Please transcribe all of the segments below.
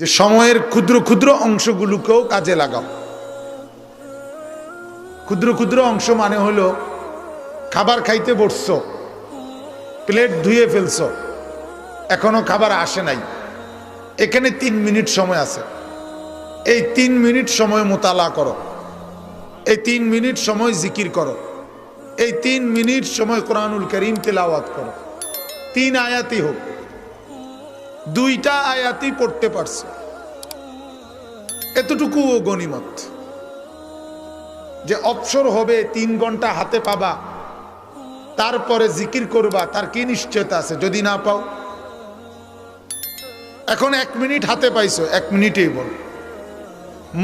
যে সময়ের ক্ষুদ্র ক্ষুদ্র অংশগুলোকেও কাজে লাগাও। ক্ষুদ্র ক্ষুদ্র অংশ মানে হলো খাবার খাইতে বসছো, প্লেট ধুয়ে ফেলছো, এখনো খাবার আসে নাই, এখানে 3 মিনিট সময় আছে। এই 3 মিনিট সময় মোতালা করো, এই 3 মিনিট সময় জিকির করো, এই 3 মিনিট সময় কোরআনুল কারীম তেলাওয়াত করো। 3 আয়াতই হোক, 2টা আয়াতই পড়তে পারছো, এতটুকুও গনিমত। যে অবসর হবে 3 ঘন্টা হাতে পাবা, তারপরে জিকির করবা, তার কি নিশ্চয়তা আছে যদি না পাও? এখন 1 মিনিট হাতে পাইছো, 1 মিনিটেই বল।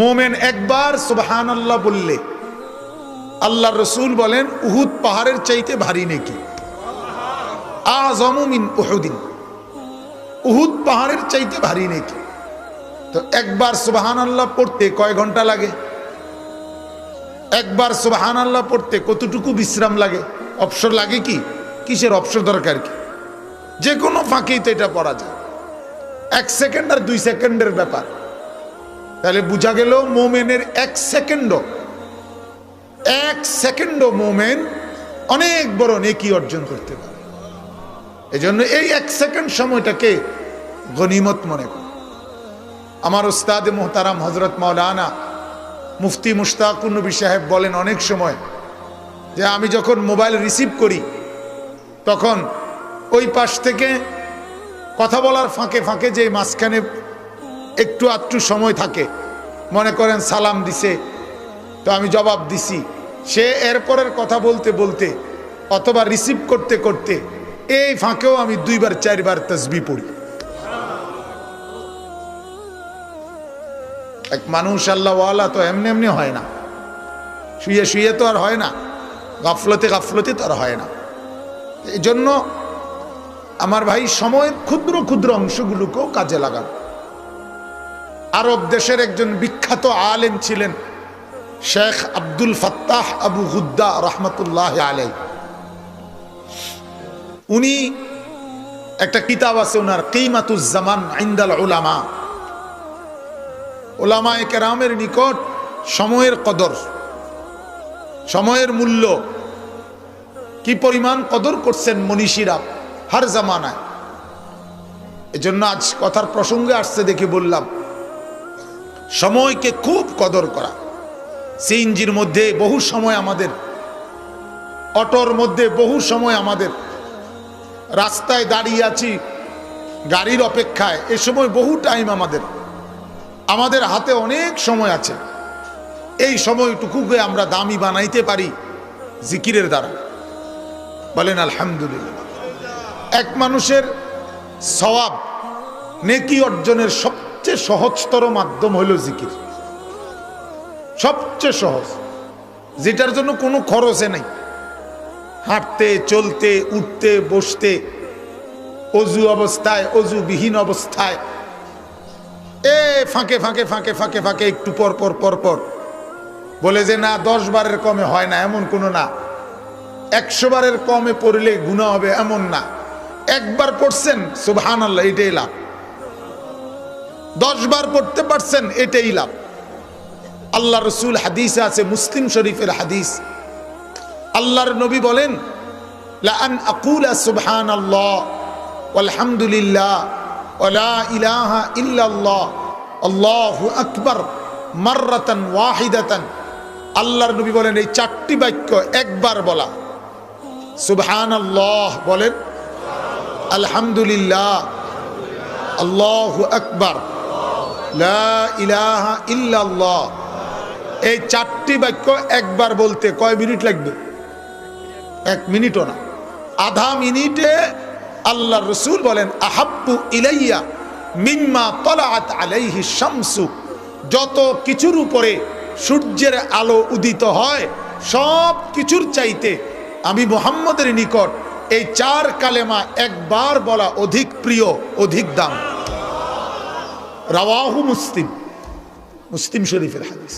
মোমেন একবার সুবহানাল্লাহ বললে আল্লাহর রাসূল বলেন উহুদ পাহাড়ের চাইতে ভারী নেকি। আযমু মিন উহুদিন, উহুদ পাহাড়ের চাইতে ভারী নেকি। তো একবার সুবহানাল্লাহ পড়তে কয় ঘন্টা লাগে? একবার সুবহানাল্লাহ পড়তে কতটুকু বিশ্রাম লাগে? অবসর লাগে কি? কিসের অবসর দরকার কি? যে কোনো ফাঁকেই তো এটা পড়া যায়। 1 সেকেন্ড আর 2 সেকেন্ডের ব্যাপার। তাহলে বোঝা গেল মোমেনের 1 সেকেন্ডও মোমেন অনেক বড় নেকি অর্জন করতে পারে। এজন্য এই 1 সেকেন্ড সময়টাকে গনিমত মনে করো। আমার উস্তাদে মুহতারাম হযরত মাওলানা মুফতি মুশতাকুর নবী সাহেব বলেন অনেক সময় যে আমি যখন মোবাইল রিসিভ করি তখন ওই পাশ থেকে কথা বলার ফাঁকে ফাঁকে যে মাঝখানে একটু আধটু সময় থাকে, মনে করেন সালাম দিছে তো আমি জবাব দিছি, সে এরপরের কথা বলতে বলতে অথবা রিসিভ করতে করতে এই ফাঁকেও আমি 2বার 4বার তাসবিহ পড়ি। এক মানুষ আল্লাহওয়ালা তো এমনি এমনি হয় না, শুয়ে শুয়ে তো আর হয় না, গাফলতে গাফলতে তো আর হয় না। এই জন্য আমার ভাই সময়ের ক্ষুদ্র ক্ষুদ্র অংশগুলোকেও কাজে লাগান। আরব দেশের একজন বিখ্যাত আলেম ছিলেন শেখ আব্দুল ফাত্তাহ আবু গুদ্দা রহমতুল্লাহ আলাই। উনি একটা কিতাব আছে ওনার, কিমাতুজ জামান ইনদাল উলামা। উলামায়ে কেরামের নিকট সময়ের কদর, সময়ের মূল্য কি পরিমাণ কদর করছেন মনীষীরা হার জামানায়। এজন্য আজ কথার প্রসঙ্গে আসছে দেখে বললাম, সময়কে খুব কদর করা। সিএনজির মধ্যে বহু সময় আমাদের, অটোর মধ্যে বহু সময় আমাদের, রাস্তায় দাঁড়িয়ে আছি গাড়ির অপেক্ষায়, এ সময় বহু টাইম আমাদের হাতে অনেক সময় আছে। এই সময়টুকুকে আমরা দামি বানাইতে পারি জিকিরের দ্বারা। বলেন আলহামদুলিল্লাহ। এক মানুষের সওয়াব নেকি অর্জনের সবচেয়ে সহজতর মাধ্যম হলো জিকির। সবচেয়ে সহজ, যেটার জন্য কোনো খরচে নেই। হাঁটতে চলতে উঠতে বসতে, অজু অবস্থায় অজুবিহীন অবস্থায়, ফাঁকে ফাঁকে ফাঁকে ফাঁকে ফাঁকে একটু পর পর পর পর বলে যে না 10 বারের কমে হয় না এমন কোনো না, 100 বারের কমে পড়লে গুনাহ হবে এমন না। একবার পড়ছেন সুবহানাল্লাহ, এটাই লাভ। 10 বার পড়তে পারছেন, এটাই লাভ। আল্লাহ রসুল হাদিসে আছে, মুসলিম শরীফের হাদিস, আল্লাহর নবী বলেন লা আন আকুলা সুবহানাল্লাহ ওয়ালহামদুলিল্লাহ ওয়া লা ইলাহা ইল্লাল্লাহ আল্লাহু আকবার মাররাতান ওয়াহিদাতান। আল্লাহর নবী বলেন এই 4টি বাক্য একবার বলা, সুবহানাল্লাহ বলেন, আলহামদুলিল্লাহ, আল্লাহু আকবার, লা ইলাহা ইল্লাল্লাহ, এই 4টি বাক্য একবার বলতে কয় মিনিট লাগবে? 1 মিনিটও না, আধা মিনিটে আল্লাহর রাসূল বলেন আহাব্বু ইলাইয়া মিম্মা তালাআত আলাইহি শামসু। যত কিছুর উপরে সূর্যের আলো উদিত হয় সব কিছুর চাইতে আমি মুহাম্মদের নিকট এই 4 কালেমা একবার বলা অধিক প্রিয়, অধিক দাম। রাওয়াহু মুসলিম, মুসলিম শরীফের হাদিস।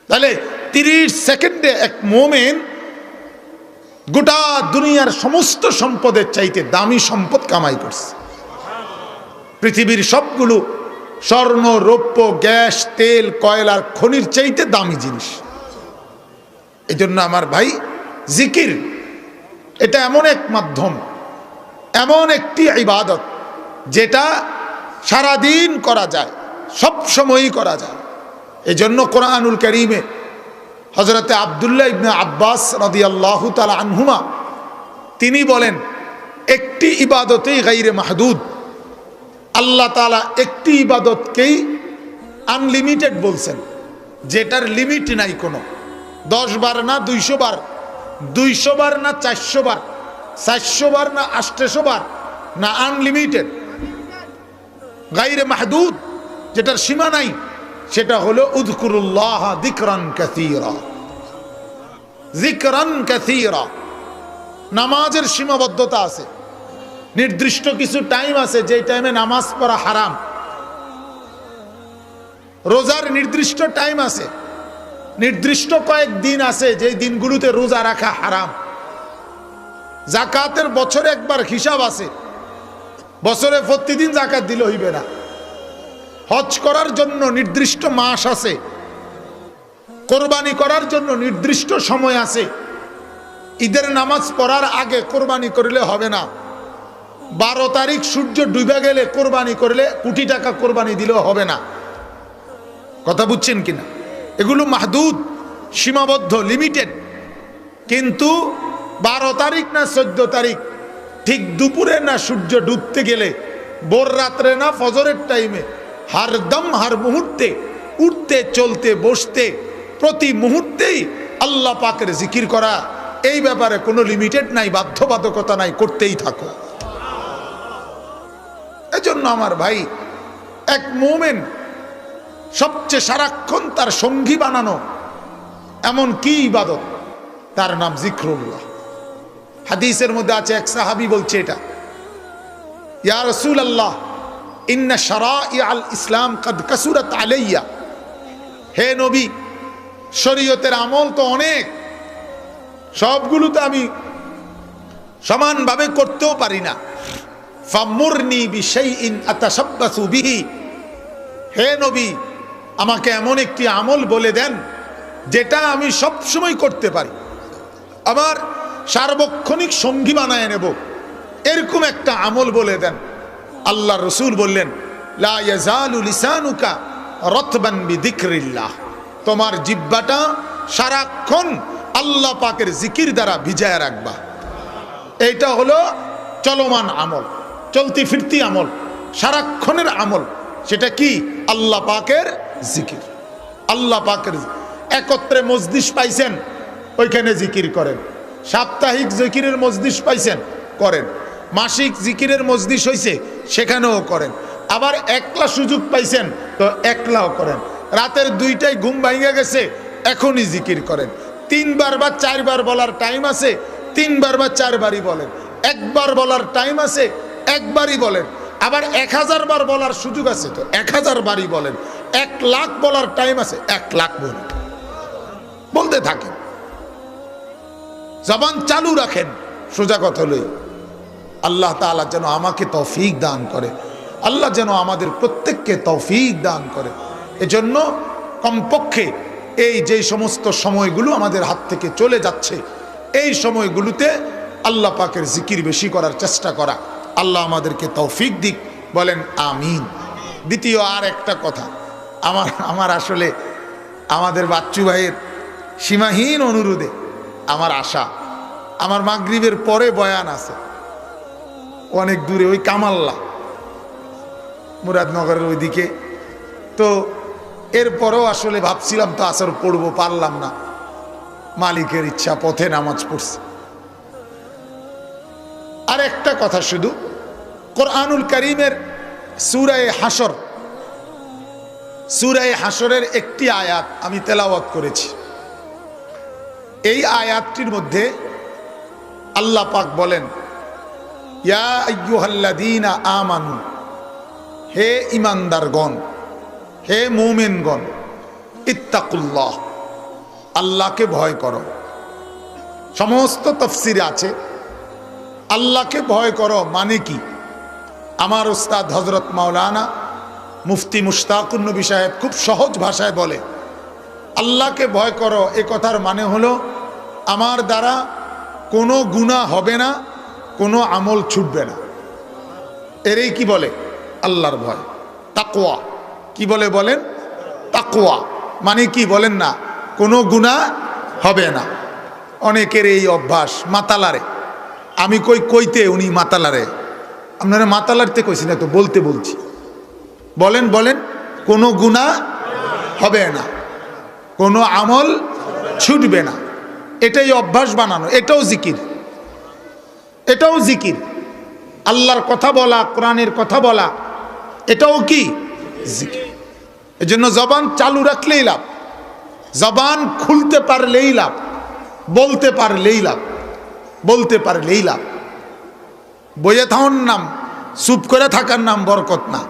তাহলে 30 সেকেন্ডে এক মোমেন গোটা দুনিয়ার সমস্ত সম্পদের চাইতে দামি সম্পদ কামাই করছে। পৃথিবীর সবগুলো স্বর্ণ, রৌপ্য, গ্যাস, তেল, কয়লার খনির চাইতে দামি জিনিস। এই জন্য আমার ভাই, জিকির এটা এমন এক মাধ্যম, এমন একটি ইবাদত যেটা সারাদিন করা যায়, সব সময়ই করা যায়। এই জন্য কোরআনুল কারীমে হযরতে আব্দুল্লাহ ইবনে আব্বাস রাদিয়াল্লাহু তাআলা আনহুমা তিনি বলেন, একটি ইবাদতেই গায়রে মাহদুদ, আল্লাহ তাআলা একটি ইবাদতকেই আনলিমিটেড বলছেন, যেটার লিমিট নাই কোনো। 10 বার না 200 বার, 200 বার না 400 বার, 400 বার না 800 বার, না আনলিমিটেড। গায়রে মাহদুদ, যেটার সীমা নাই, সেটা হলো উযকুরুল্লাহ যিকরান কাসীরা, যিকরান কাসীরা। নামাজের সীমাবদ্ধতা আছে, নির্দিষ্ট কিছু টাইম আছে যে টাইমে নামাজ পড়া হারাম। রোজার নির্দিষ্ট টাইম আছে, নির্দিষ্ট কয়েক দিন আছে যে দিনগুলোতে রোজা রাখা হারাম। জাকাতের বছরে একবার হিসাব আছে, বছরে প্রতিদিন জাকাত দিলে হইবে না। হজ করার জন্য নির্দিষ্ট মাস আছে, কোরবানি করার জন্য নির্দিষ্ট সময় আছে। ঈদের নামাজ পড়ার আগে কোরবানি করলে হবে না। 12 তারিখ সূর্য ডুবে গেলে কোরবানি করলে কোটি টাকা কোরবানি দিলেও হবে না। কথা বুঝছেন কিনা? এগুলো মাহদুদ, সীমাবদ্ধ, লিমিটেড। কিন্তু 12 তারিখ না 14 তারিখ, ঠিক দুপুরে না সূর্য ডুবতে গেলে, ভোর রাত্রে না ফজরের টাইমে, হারদম হার মুহূর্তে, উঠতে চলতে বসতে প্রতি মুহূর্তেই আল্লাহ পাকের জিকির করা, এই ব্যাপারে কোনো লিমিটেড নাই, বাধ্যবাধকতা নাই, করতেই থাকো। এজন্য আমার ভাই, এক মুমিন সবচেয়ে সারাক্ষণ তার সঙ্গী বানানো এমন কি ইবাদত, তার নাম জিক্রুল্লাহ। হাদিসের মধ্যে আছে, এক সাহাবী বলছে এটা, ইয়া রাসূলুল্লাহ ইন্না শারাইআল ইসলাম কদ কাসুরাত আলাইয়া, হে নবী, শরীয়তের আমল তো অনেক, সবগুলো তো আমি সমানভাবে করতেও পারি না। ফামুরনি বিশাইইন আতাশাব্বাসু বিহি, হে নবী, আমাকে এমন একটি আমল বলে দেন যেটা আমি সব সময় করতে পারি, আমার সার্বক্ষণিক সঙ্গী বানায় নেব, এরকম একটা আমল বলে দেন। আল্লাহ রসুল বললেন, লা ইয়াজালু লিসানুকা রাতবান বিযিকরিল্লাহ, তোমার জিহ্বাটা সারাক্ষণ আল্লাহ পাকের জিকির দ্বারা ভিজায় রাখবা। এইটা হলো চলমান আমল, চলতি ফিরতি আমল, সারাক্ষণের আমল। সেটা কি? আল্লাহ পাকের জিকির। আল্লাহ পাকের একত্রে মজলিস পাইছেন, ওইখানে জিকির করেন। সাপ্তাহিক জিকিরের মজলিস পাইছেন, করেন। মাসিক জিকিরের মজলিস হইছে, সেখানেও করেন। আবার একলা সুযোগ পাইছেন তো একলাও করেন। রাতের 2টায় ঘুম ভাঙে গেছে, এখনই জিকির করেন। 3 বার বা 4 বার বলার টাইম আছে, 3 বার বা 4 বারই বলেন। 1 বার বলার টাইম আছে, 1 বারই বলেন। আবার 1000 বার বলার সুযোগ আছে তো 1000 বারই বলেন। 1 লাখ বলার টাইম আছে, 1 লাখ বলেন, বলতে থাকেন, জবান চালু রাখেন। সোজা কথা লই, আল্লাহ তাআলা যেন আমাকে তৌফিক দান করে, আল্লাহ যেন আমাদের প্রত্যেককে তৌফিক দান করে। এজন্য কমপক্ষে এই যে সমস্ত সময়গুলো আমাদের হাত থেকে চলে যাচ্ছে, এই সময়গুলোতে আল্লাহ পাকের জিকির বেশি করার চেষ্টা করা। আল্লাহ আমাদেরকে তৌফিক দিক, বলেন আমিন। দ্বিতীয় আর একটা কথা, আমার আসলে আমাদের বাচ্চু ভাইয়ের সীমাহীন অনুরোধে আমার আশা, আমার মাগরিবের পরে বয়ান আছে অনেক দূরে, ওই কামাল্লা মুরাদনগরের ওইদিকে। তো এরপরেও আসলে ভাবছিলাম তো আসর পড়বো, পারলাম না, মালিকের ইচ্ছা, পথে নামাজ পড়ছি। আর একটা কথা, শুধু কোরআনুল কারীমের সূরা হাশর, সূরা হাশরের একটি আয়াত আমি তেলাওয়াত করেছি। এই আয়াতটির মধ্যে আল্লাহ পাক বলেন, ইয়া আইয়ুহাল্লাযীনা আমানু, হে ঈমানদারগণ, হে মুমিনগণ, ইত্তাকুল্লাহ, আল্লাহকে ভয় করো। সমস্ত তাফসীরে আছে আল্লাহকে ভয় করো মানে কি। আমার উস্তাদ হযরত মাওলানা মুফতি মুশতাকুন নবী সাহেব খুব সহজ ভাষায় বলে, আল্লাহকে ভয় করো এ কথার মানে হলো আমার দ্বারা কোনো গুনাহ হবে না, কোনো আমল ছুটবে না। এরই কি বলে? আল্লাহর ভয়, তাকওয়া। কি বলে বলেন? তাকওয়া মানে কি বলেন না? কোনো গুনাহ হবে না। অনেকের এই অভ্যাস, মাতালারে আমি কইতে উনি মাতালারে, আপনারা মাতালারতে কইছি না তো, বলতে বলছি। বলেন বলেন, কোনো গুনাহ হবে না, কোনো আমল ছুটবে না। এটাই অভ্যাস বানানো, এটাও জিকির, এটাও জিকির। আল্লাহর কথা বলা, কোরআনের কথা বলা, এটাও কি জিকির। এজন্য জবান চালু রাখলেই লাভ, জবান খুলতে পারলেই লাভ, বলতে পারলেই লাভ, বলতে পারলেই লাভ। বইয়ে থাকার নাম, চুপ করে থাকার নাম বরকত না।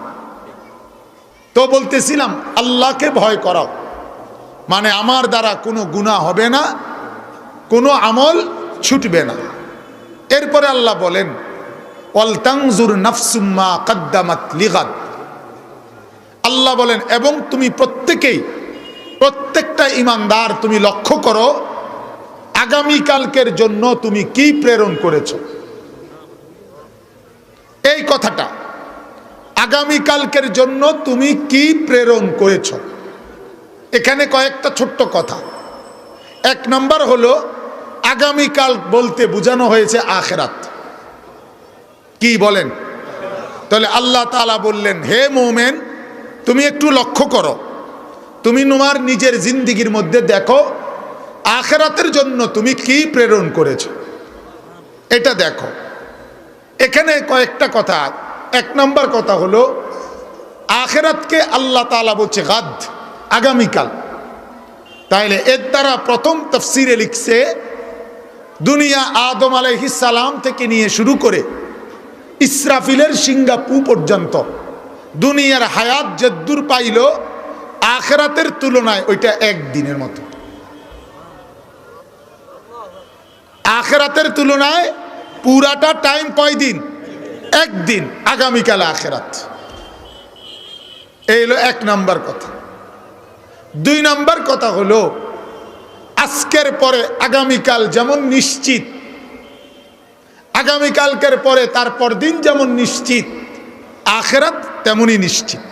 তো বলতেছিলাম আল্লাহকে ভয় করাও মানে আমার দ্বারা কোনো গুনাহ হবে না, কোনো আমল ছুটবে না। এরপরে আল্লাহ বলেন ওয়াল তানজুর নাফসুম মা কদ্দামাত লিগাদ। আল্লাহ বলেন এবং তুমি প্রত্যেকেই, প্রত্যেকটা ঈমানদার তুমি লক্ষ্য করো আগামীকালকের জন্য তুমি কি প্রেরণ করেছো। এই কথাটা, আগামীকালকের জন্য তুমি কি প্রেরণ করেছো, এখানে কয়েকটা ছোট্ট কথা। এক নম্বর হলো আগামীকাল বলতে বোঝানো হয়েছে আখিরাত। কি বলেন? তাহলে আল্লাহ তাআলা বললেন হে মুমিন তুমি একটু লক্ষ্য করো, তুমি তোমার নিজের জিন্দেগির মধ্যে দেখো আখিরাতের জন্য তুমি কি প্রেরণ করেছো, এটা দেখো। এখানে কয়েকটা কথা। এক নম্বর কথা হলো আখিরাতকে আল্লাহ তাআলা বলছে গাদ, আগামীকাল। তাইলে এর দ্বারা প্রথম তাফসিরে লিখছে দুনিয়া আদম আলাইহিস সালাম থেকে নিয়ে শুরু করে ইসরাফিলের সিঙ্গাপু পর্যন্ত দুনিয়ার হায়াত যদ্দূর পাইল আখিরাতের তুলনায় ওইটা একদিনের মতো। আখিরাতের তুলনায় পুরাটা টাইম কয়দিন? একদিন। আগামীকাল আখিরাত। এই হলো এক নাম্বার কথা। দুই নাম্বার কথা হলো আজকের পরে আগামীকাল যেমন নিশ্চিত, আগামীকালকের পরে তারপর দিন যেমন নিশ্চিত, আখিরাত তেমনই নিশ্চিত।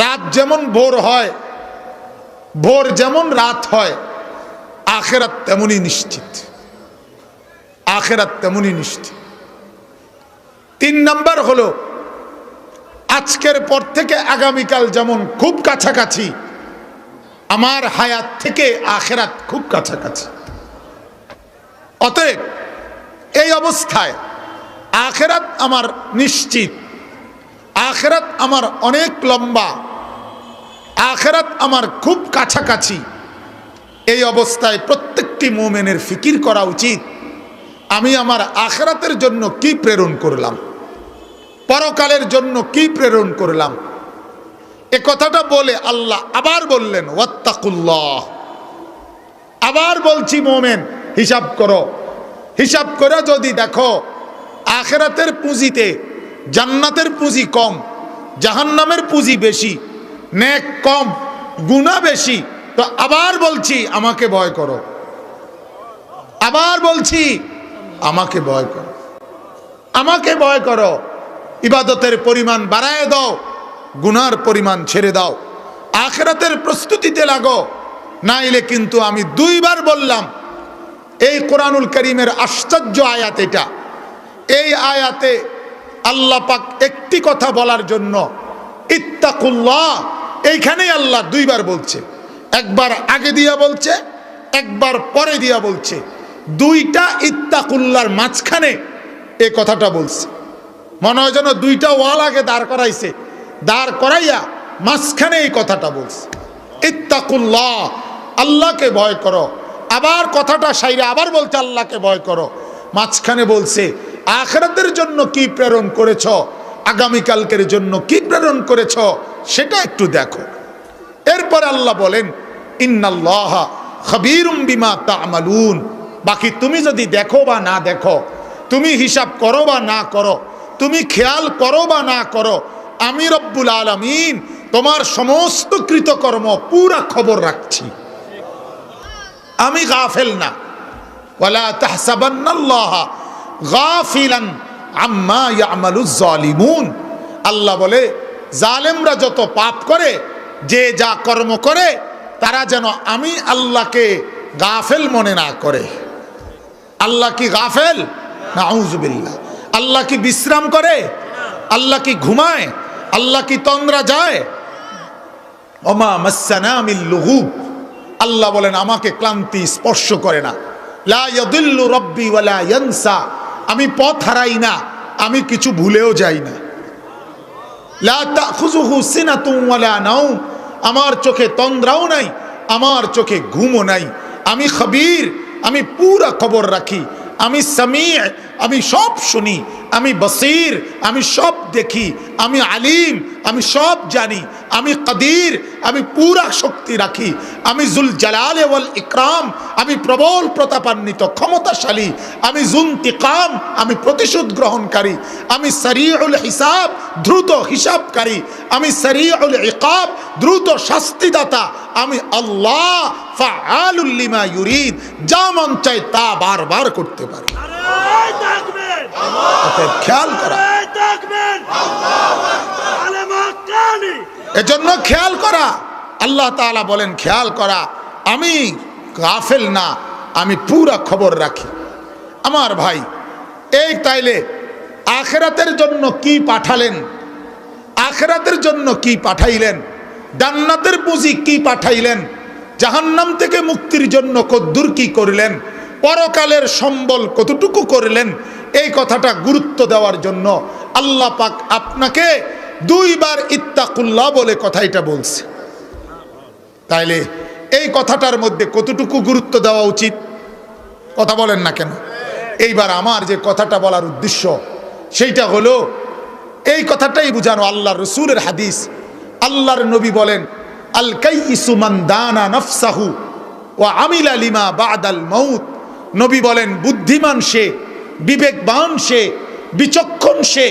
রাত যেমন ভোর হয়, ভোর যেমন রাত হয়, আখিরাত তেমনই নিশ্চিত, আখিরাত তেমনই নিশ্চিত। তিন নাম্বার হলো আজকের পর থেকে আগামীকাল যেমন খুব কাছাকাছি, আমার হায়াত থেকে আখিরাত খুব কাছাকাছি। অতএব এই অবস্থায় আখিরাত আমার নিশ্চিত, আখিরাত আমার অনেক লম্বা, আখিরাত আমার খুব কাছাকাছি। এই অবস্থায় প্রত্যেকটি মুমিনের ফিকির করা উচিত আমি আমার আখিরাতের জন্য কি প্রেরণ করলাম, পরকালের জন্য কি প্রেরণ করলাম। এ কথাটা বলে আল্লাহ আবার বললেন ওয়াত্তাকুল্লাহ। আবার বলছি মুমিন হিসাব করো, হিসাব করে যদি দেখো আখিরাতের পুঁজিতে জান্নাতের পুঁজি কম, জাহান্নামের পুঁজি বেশি, নেক কম, গুনাহ বেশি, তো আবার বলছি আমাকে ভয় করো, আবার বলছি আমাকে ভয় করো, আমাকে ভয় করো। ইবাদতের পরিমাণ বাড়ায় দাও, গুনার পরিমাণ ছেড়ে দাও, আখিরাতের প্রস্তুতিতে লাগো। নাইলে কিন্তু আমি দুইবার বললাম এই কোরআনুল কারীমের আশ্চর্য আয়াত এটা। এই আয়াতে আল্লাহ পাক একটি কথা বলার জন্য ইত্তাকুল্লাহ এইখানেই আল্লাহ দুইবার বলছে, একবার আগে দিয়া বলছে, একবার পরে দিয়া বলছে। দুইটা ইত্তাকুল্লাহর মাঝখানে এই কথাটা বলছে। মনে হয় যেন দুইটা ওয়াল আগে দাঁড় করাইছে, দাঁড় করাইয়া মাঝখানে এই কথাটা বলছে ইত্তাকুল্লাহ, আল্লাহকে ভয় করো। আবার কথাটা সাইরা আবার বলছে আল্লাহকে ভয় করো। মাঝখানে বলছে আখিরাতের জন্য কি প্রেরণ করেছ, আগামীকালকের জন্য কি প্রেরণ করেছ সেটা একটু দেখো। এরপরে আল্লাহ বলেন ইন্নাল্লাহা খাবীরুম বিমা তা'মালুন। বাকি তুমি যদি দেখো বা না দেখো, তুমি হিসাব করো বা না করো, তুমি খেয়াল করো বা না করো, আমি রব্বুল আলামিন তোমার সমস্ত কৃতকর্ম পুরা খবর রাখছি, আমি গাফেল না। ওয়ালা তাহসাবান্নাল্লাহা গাফিলান আম্মা ইয়ামালুজ জালিমুন। আল্লাহ বলে জালেমরা যত পাপ করে, যে যা কর্ম করে, তারা যেন আমি আল্লাহকে গাফেল মনে না করে। আল্লাহ কি গাফেল? নাউযুবিল্লাহ। আল্লাহ কি বিশ্রাম করে? আল্লাহ কি ঘুমায়? আল্লাহ কি তন্দ্রা যায়? ওমা মাসসানা মিন লুগুব। আল্লাহ বলেন আমাকে ক্লান্তি স্পর্শ করে না। লা ইয়াদিল্লু রাব্বি ওয়ালা ইয়ানসা। আমি পথ হারাই না, আমি কিছু ভুলেও যাই না। লা তাখুযুহু সিনাতুন ওয়ালা নাওম। আমার চোখে তন্দ্রাও নাই, আমার চোখে ঘুমও নাই। আমি খবীর, আমি পুরা খবর রাখি। আমি সামি', আমি সব শুনি। আমি বসীর, আমি সব দেখি। আমি আলিম, আমি সব জানি। আমি কদির, আমি পুরা শক্তি রাখি। আমি জুল জালাল ওয়াল ইকরাম, আমি প্রবল প্রতাপান্বিত ক্ষমতাশালী। আমি জুনতিকাম, আমি প্রতিশোধ গ্রহণকারী। আমি সারিউল হিসাব, দ্রুত হিসাবকারী। আমি সারিউল ইকাব, দ্রুত শাস্তিদাতা। আমি আল্লাহ ফাআলুল লিমা ইউরিদ, যা মন চায় তা বারবার করতে পারি। খেয়াল করা, এজন্য খেয়াল করা। আল্লাহ তাআলা বলেন খেয়াল করা, আমি গাফেল না, আমি পুরা খবর রাখি। আমার ভাই, এই তাইলে আখিরাতের জন্য কি পাঠালেন, আখিরাতের জন্য কি পাঠাইলেন, জান্নাতের পুঁজি কি পাঠাইলেন, জাহান্নাম থেকে মুক্তির জন্য কদ্দুর কি করলেন, পরকালের সম্বল কতটুকু করলেন, এই কথাটা গুরুত্ব দেওয়ার জন্য আল্লাহ পাক আপনাকে দুইবার ইত্তাকুল্লাহ বলে কথাটা বলছে। তাইলে এই কথাটার মধ্যে কতটুকু গুরুত্ব দেওয়া উচিত? কথা বলেন না কেন? এইবার আমার যে কথাটা বলার উদ্দেশ্য সেইটা হলো এই কথাটাই বুঝানো। আল্লাহর রাসূলের হাদিস, আল্লাহর নবী বলেন আল কাইয়িসু মান দানা নাফসাহু ওয়া আমিলা লিমা বাদাল মাউত। নবী বলেন বুদ্ধিমান সে, বিবেকবান সে, বিচক্ষণ সে।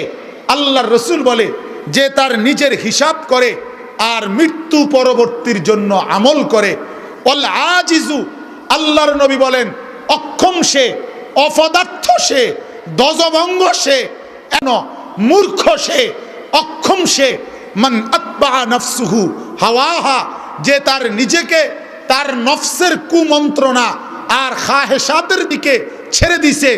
আল্লাহর রাসূল বলে যে তার নিজের হিসাব করে আর মৃত্যু পরবর্তীর জন্য আমল করে। ওয়াল আজিজু, আল্লাহর নবী বলেন অক্ষম সে, অপদার্থ সে, দজভঙ্গ সে, মূর্খ সে, অক্ষম সে। মান আতবা নফসুহু হাওয়াহা, যে তার নিজেকে তার নফসের কুমন্ত্রণা আর খাহেসাতের দিকে ছেড়ে দিছে,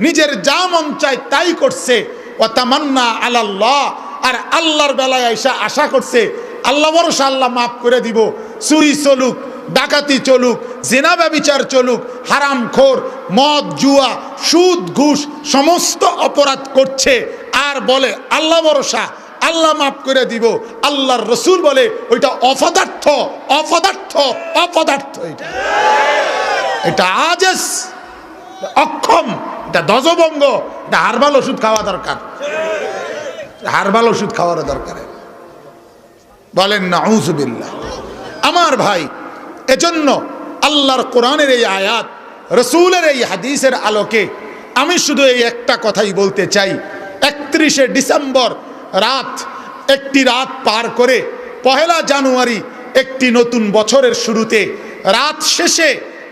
নিজের যা মন চায় তাই করছে। ওয়া তামান্না আলাল্লাহ, আর আল্লাহর বেলায় আইসা আশা করছে আল্লাহ ভরসা, আল্লাহ মাফ করে দিব। চুরি চলুক, ডাকাতি চলুক, জিনা ব্যভিচার চলুক, হারামখোর, মদ জুয়া, সুদ ঘুষ সমস্ত অপরাধ করছে আর বলে আল্লাহ ভরসা, আল্লাহ মাফ করে দিব। আল্লাহর রাসূল বলে ওইটা অপদার্থ, অপদার্থ, অপদার্থ। এটা আজেস, অক্ষম, এটা দজভঙ্গ, এটা হারবাল ওষুধ খাওয়া দরকার, হারবাল ওষুধ খাওয়ার দরকার। বলেন নাউযুবিল্লাহ। আমার ভাই, এজন্য আল্লাহর কোরআনের এই আয়াত, রাসূলের এই হাদিসের আলোকে আমি শুধু এই একটা কথাই বলতে চাই। 31শে ডিসেম্বর রাত, একটি রাত পার করে 1 জানুয়ারি একটি নতুন বছরের শুরুতে, রাত শেষে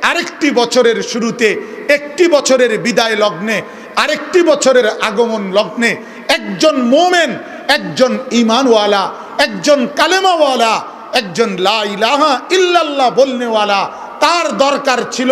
আরেকটি বছরের শুরুতে, একটি বছরের বিদায় লগ্নে আরেকটি বছরের আগমন লগ্নে একজন মোমেন, একজন ঈমানওয়ালা, একজন কালেমাওয়ালা, একজন লা ইলাহা ইল্লাল্লাহ বলনেওয়ালা, তার দরকার ছিল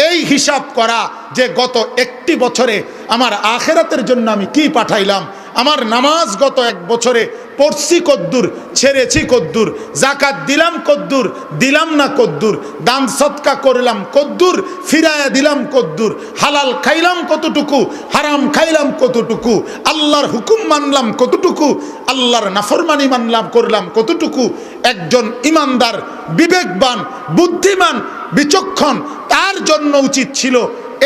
এই হিসাব করা যে গত একটি বছরে আমার আখিরাতের জন্য আমি কি পাঠাইলাম। আমার নামাজ গত 1 বছরে পড়ছি কদ্দুর, ছেড়েছি কদ্দুর, জাকাত দিলাম কদ্দুর, দিলাম না কদ্দুর, দান সদকা করলাম কদ্দুর, ফিরায়া দিলাম কদ্দুর, হালাল খাইলাম কতটুকু, হারাম খাইলাম কতটুকু, আল্লাহর হুকুম মানলাম কতটুকু, আল্লাহর নাফরমানি মানলাম করলাম কতটুকু। একজন ইমানদার, বিবেকবান, বুদ্ধিমান, বিচক্ষণ, তার জন্য উচিত ছিল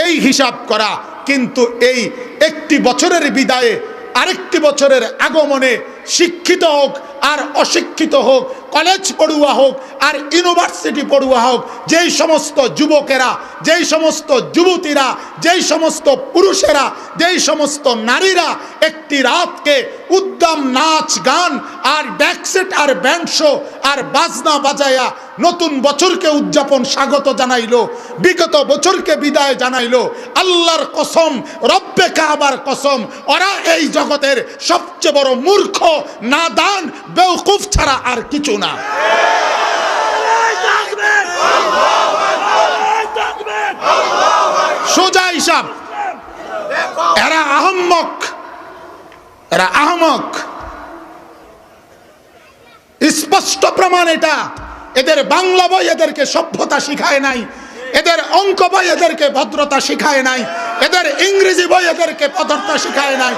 এই হিসাব করা। কিন্তু এই একটি বছরের বিদায়ে আরেকটি বছরের আগমনে শিক্ষিত হোক আর অশিক্ষিত হোক, কলেজ পড়ুয়া হোক আর ইউনিভার্সিটি পড়ুয়া হোক, যেই সমস্ত যুবকেরা, যেই সমস্ত যুবতীরা, যেই সমস্ত পুরুষেরা, যেই সমস্ত নারীরা একটি রাতকে উদ্দাম নাচ গান আর ড্যাক্সেট আর ব্যান্ড শো আর বাজনা বাজায়া নতুন বছরকে উদযাপন স্বাগত জানাইলো, বিগত বছরকে বিদায় জানাইলো, আল্লাহর কসম, রব্বে কাবার কসম, ওরা এই জগতের সবচেয়ে বড় মূর্খ, নাদান, বেওকুফ ছাড়া আর কিছু না। সোজা হিসাব, এরা আহম্মক, এরা আহমক। স্পষ্ট প্রমাণ এটা। এদের বাংলা বই এদেরকে সভ্যতা শিখায় নাই, এদের অঙ্ক বই এদেরকে ভদ্রতা শিখায় নাই, এদের ইংরেজি বই এদেরকে ভদ্রতা শিখায় নাই,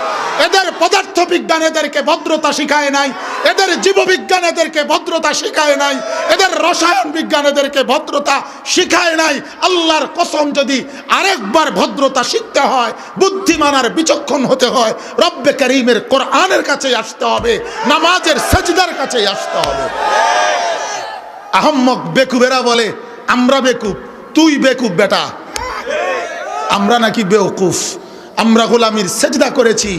এদের পদার্থ বিজ্ঞান এদেরকে ভদ্রতা শিখায় নাই, এদের জীববিজ্ঞান এদেরকে ভদ্রতা শিখায় নাই, এদের রসায়ন বিজ্ঞান এদেরকে ভদ্রতা শিখায় নাই। আল্লাহর কসম, যদি আরেকবার ভদ্রতা শিখতে হয়, বুদ্ধিমান আর বিচক্ষণ হতে হয়, রব্বে করিমের কোরআনের কাছে আসতে হবে, নামাজের সেজদার কাছে আসতে হবে। আহম্মক বেকুবেরা বলে আমরা বেকুব, তুই বেকুব বেটা, আমরা নাকি বেওকুফ। আমরা গোলামির সেজদা করেছি,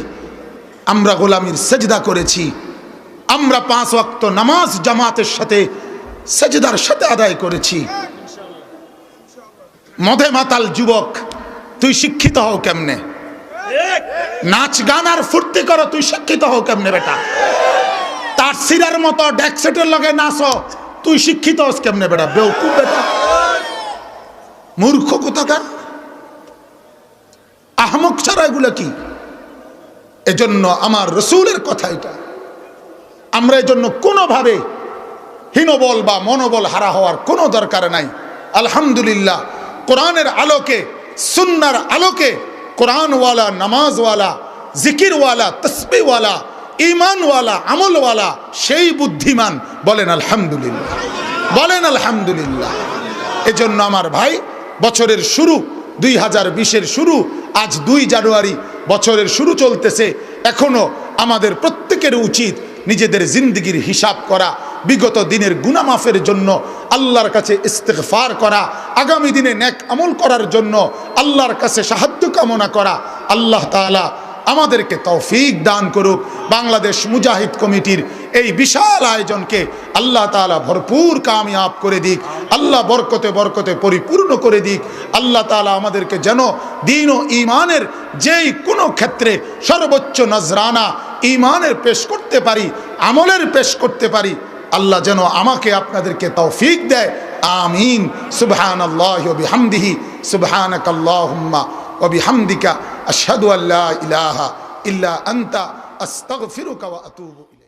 আমরা গোলামির সেজদা করেছি, আমরা 5 ওয়াক্ত নামাজ জামাতের সাথে সেজদার সাথে আদায় করেছি। মদে মাতাল যুবক, তুই শিক্ষিত হও কেমনে? নাচ গান আর ফুর্তি করো, তুই শিক্ষিত হও কেমনে বেটা? তার সিরার মতো ড্যাকসেটের লগে নাচো, তুই শিক্ষিত হস কেমনে বেটা? বেওকুফ বেটা, মূর্খ কোথাকার, আহমক ছাড়া এগুলা কি? এজন্য আমার রসুলের কথা এটা। আমরা এজন্য কোনোভাবে হীনবল বা মনোবল হারা হওয়ার কোনো দরকার নাই। আলহামদুলিল্লাহ, কোরআনের আলোকে, সুন্নার আলোকে, কোরআনওয়ালা, নামাজওয়ালা, জিকিরওয়ালা, তসবিহওয়ালা, ঈমানওয়ালা, আমলওয়ালা সেই বুদ্ধিমান। বলেন আলহামদুলিল্লাহ, বলেন আলহামদুলিল্লাহ। এজন্য আমার ভাই, বছরের শুরু, 2020-এর শুরু, আজ 2 জানুয়ারি, বছরের শুরু চলতেছে। এখনো আমাদের প্রত্যেকের উচিত নিজেদের জিন্দেগির হিসাব করা, বিগত দিনের গুনাহ মাফের জন্য আল্লাহর কাছে ইস্তিগফার করা, আগামী দিনে নেক আমল করার জন্য আল্লাহর কাছে সাহায্য কামনা করা। আল্লাহ তাআলা আমাদেরকে তৌফিক দান করুক। বাংলাদেশ মুজাহিদ কমিটির এই বিশাল আয়োজনকে আল্লাহ তাআলা ভরপুর কামিয়াব করে দিক, আল্লাহ বরকতে বরকতে পরিপূর্ণ করে দিক। আল্লাহ তাআলা আমাদেরকে যেন দ্বীন ও ঈমানের যেই কোনো ক্ষেত্রে সর্বোচ্চ নজরানা ঈমানের পেশ করতে পারি, আমলের পেশ করতে পারি, আল্লাহ যেন আমাকে আপনাদেরকে তৌফিক দেয়। আমিন। সুবহানাল্লাহি ওয়া বিহামদিহি, সুবহানাকাল্লাহুম্মা ওয়া বিহামদিকা, আশহাদু আল্লা ইলাহা ইল্লা আনতা, আস্তাগফিরুকা ওয়া আতুবু ইলাইক।